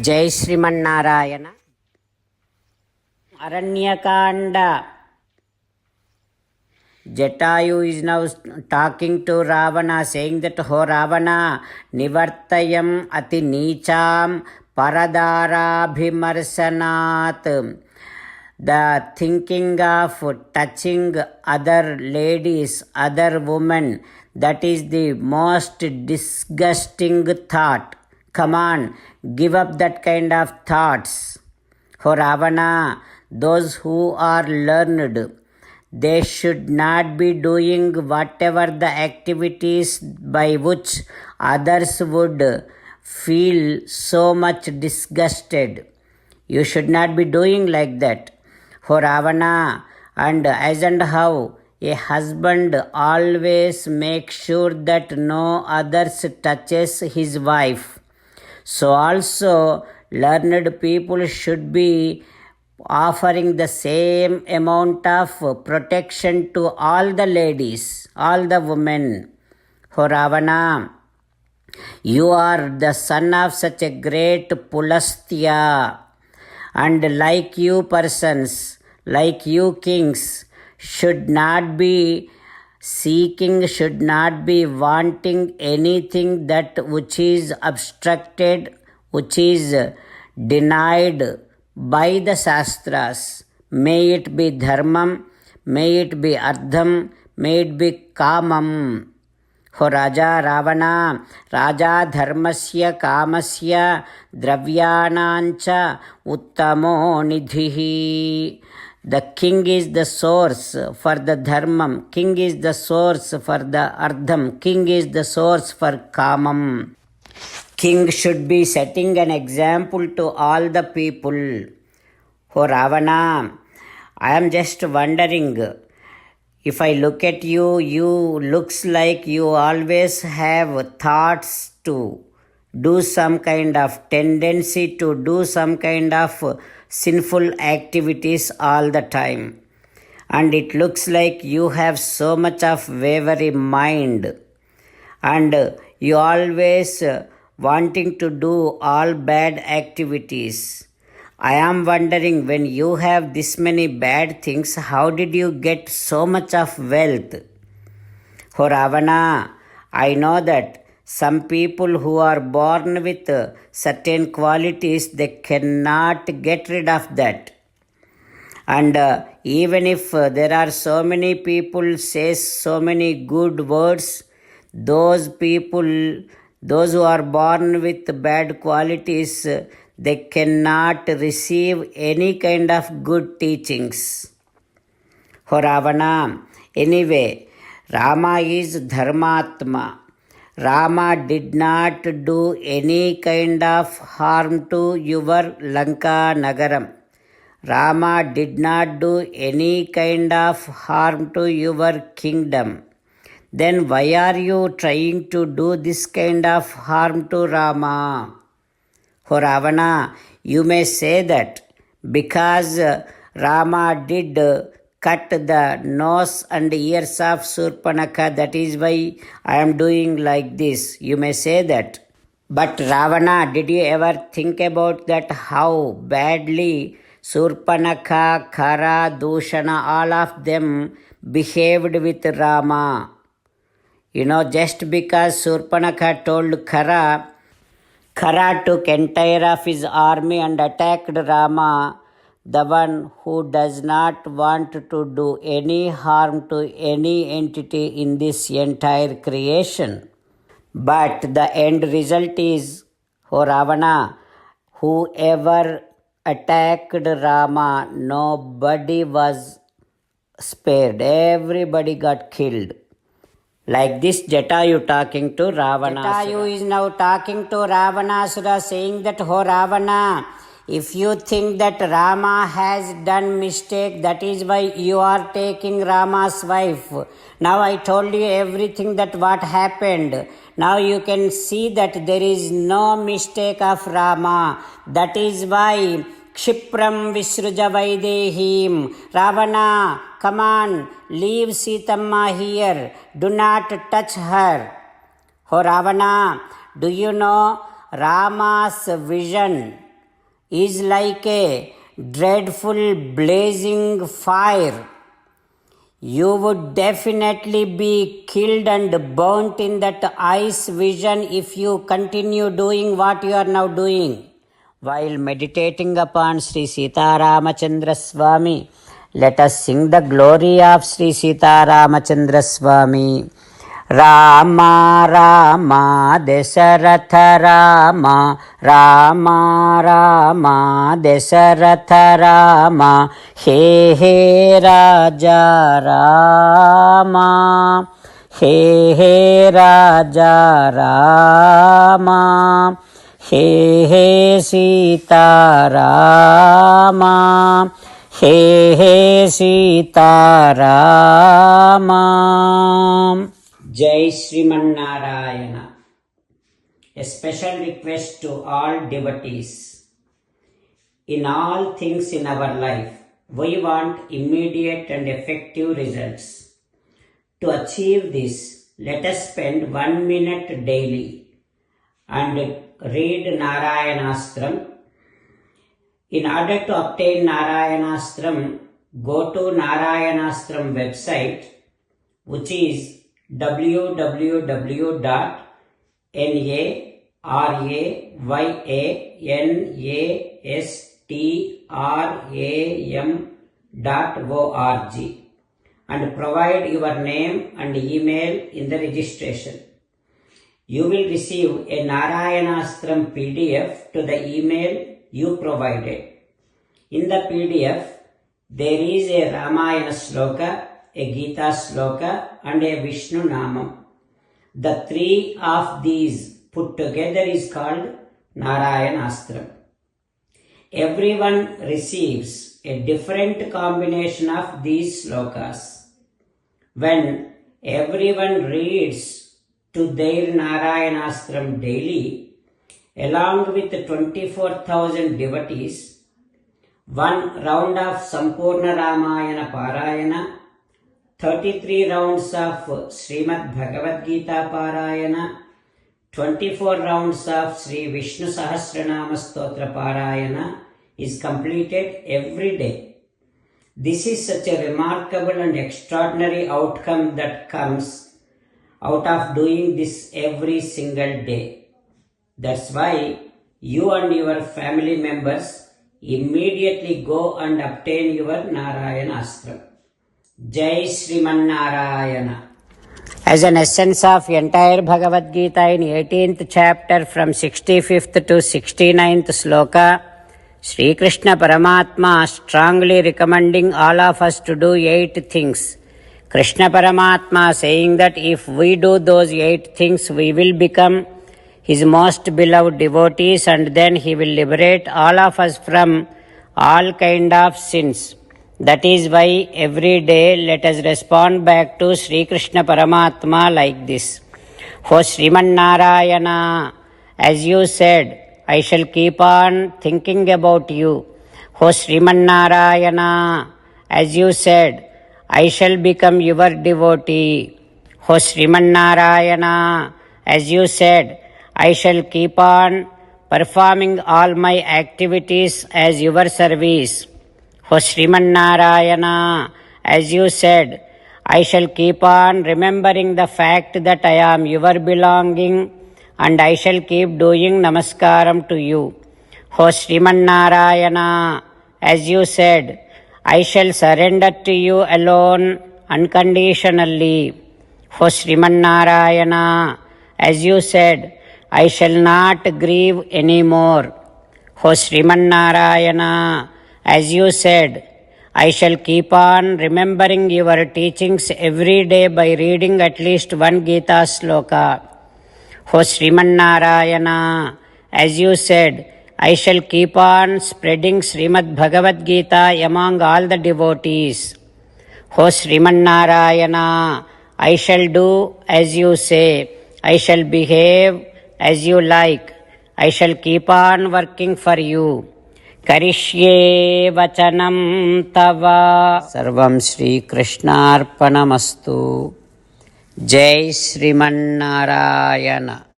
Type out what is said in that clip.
Jai Srimannarayana. Aranya Kanda. Jatayu is now talking to Ravana, saying that, "Ho Ravana, nivartayam ati neecham paradarabhimarsanat." The thinking of touching other ladies, other women, that is the most disgusting thought. Come on, give up that kind of thoughts. O Ravana, those who are learned, they should not be doing whatever the activities by which others would feel so much disgusted. You should not be doing like that. O Ravana, and as and how a husband always makes sure that no others touches his wife, so also learned people should be offering the same amount of protection to all the ladies, all the women. O Ravana, you are the son of such a great Pulastya, and like you persons, like you kings, should not be seeking, should not be wanting anything that which is obstructed, which is denied by the Shastras. May it be dharmam, may it be ardham, may it be kamam. O Raja Ravana, Raja dharmasya kamasya dravyanancha uttamo nidhihi. The king is the source for the dharmam, king is the source for the ardham, king is the source for kamam. King should be setting an example to all the people. O Ravana, I am just wondering, if I look at you, you looks like you always have thoughts to do some kind of tendency to do some kind of sinful activities all the time. And it looks like you have so much of wavery mind. And you always wanting to do all bad activities. I am wondering, when you have this many bad things, how did you get so much of wealth? O Ravana, I know that some people who are born with certain qualities, they cannot get rid of that. And even if there are so many people say so many good words, those people, those who are born with bad qualities, they cannot receive any kind of good teachings. O Ravana, anyway, Rama is Dharmatma. Rama did not do any kind of harm to your Lanka Nagaram. Rama did not do any kind of harm to your kingdom. Then why are you trying to do this kind of harm to Rama? O Ravana, you may say that because Rama did cut the nose and ears of Surpanakha, that is why I am doing like this. You may say that. But Ravana, did you ever think about that, how badly Surpanakha, Khara, Dushana, all of them behaved with Rama? You know, just because Surpanakha told Khara took entire of his army and attacked Rama, the one who does not want to do any harm to any entity in this entire creation. But the end result is, O Ravana, whoever attacked Rama, nobody was spared. Everybody got killed. Like this, Jatayu talking to Ravanasura. Jatayu is now talking to Ravanasura, saying that, "O Ravana, if you think that Rama has done mistake, that is why you are taking Rama's wife. Now I told you everything that what happened. Now you can see that there is no mistake of Rama. That is why Kshipram Visruja Vaidehim. Ravana, come on, leave Sitamma here. Do not touch her." O Ravana, do you know Rama's vision is like a dreadful blazing fire. You would definitely be killed and burnt in that ice vision if you continue doing what you are now doing. While meditating upon Sri Sita Ramachandra Swami, let us sing the glory of Sri Sita Ramachandra Swami. Rama Rama Dasharatha Rama Rama Rama Dasharatha Rama He He Raja Rama He He Raja Rama He He Sita Rama He He Sita Rama. Jai Sriman-Narayana. A special request to all devotees. In all things in our life, we want immediate and effective results. To achieve this, let us spend 1 minute daily and read Narayanastram. In order to obtain Narayanastram, go to Narayanastram website, which is www.narayanastram.org and provide your name and email in the registration. You will receive a Narayanastram PDF to the email you provided. In the PDF, there is a Ramayana Sloka, a Gita Sloka and a Vishnu Namam. The three of these put together is called Narayanastram. Everyone receives a different combination of these slokas. When everyone reads to their Narayanastram daily, along with 24,000 devotees, one round of Sampurna Ramayana Parayana, 33 rounds of Srimad Bhagavad Gita Parayana, 24 rounds of Sri Vishnu Sahasranama Stotra Parayana is completed every day. This is such a remarkable and extraordinary outcome that comes out of doing this every single day. That's why you and your family members immediately go and obtain your Narayanastram. Jai Sriman-Narayana. As an essence of entire Bhagavad Gita in 18th chapter from 65th to 69th sloka, Sri Krishna Paramatma strongly recommending all of us to do 8 things. Krishna Paramatma saying that if we do those 8 things, we will become His most beloved devotees and then He will liberate all of us from all kind of sins. That is why every day let us respond back to Sri Krishna Paramatma like this. O Sriman Narayana, as you said, I shall keep on thinking about you. O Sriman Narayana, as you said, I shall become your devotee. O Sriman Narayana, as you said, I shall keep on performing all my activities as your service. O Sriman Narayana, as you said, I shall keep on remembering the fact that I am your belonging and I shall keep doing namaskaram to you. O Sriman Narayana, as you said, I shall surrender to you alone unconditionally. O Sriman Narayana, as you said, I shall not grieve anymore. O Sriman Narayana, as you said, I shall keep on remembering your teachings every day by reading at least one Gita sloka. O Sriman Narayana, as you said, I shall keep on spreading Srimad Bhagavad Gita among all the devotees. O Sriman Narayana, I shall do as you say. I shall behave as you like. I shall keep on working for you. Karishye vachanam tava. Sarvam Shri Krishnarpanamastu. Jai Sriman Narayana.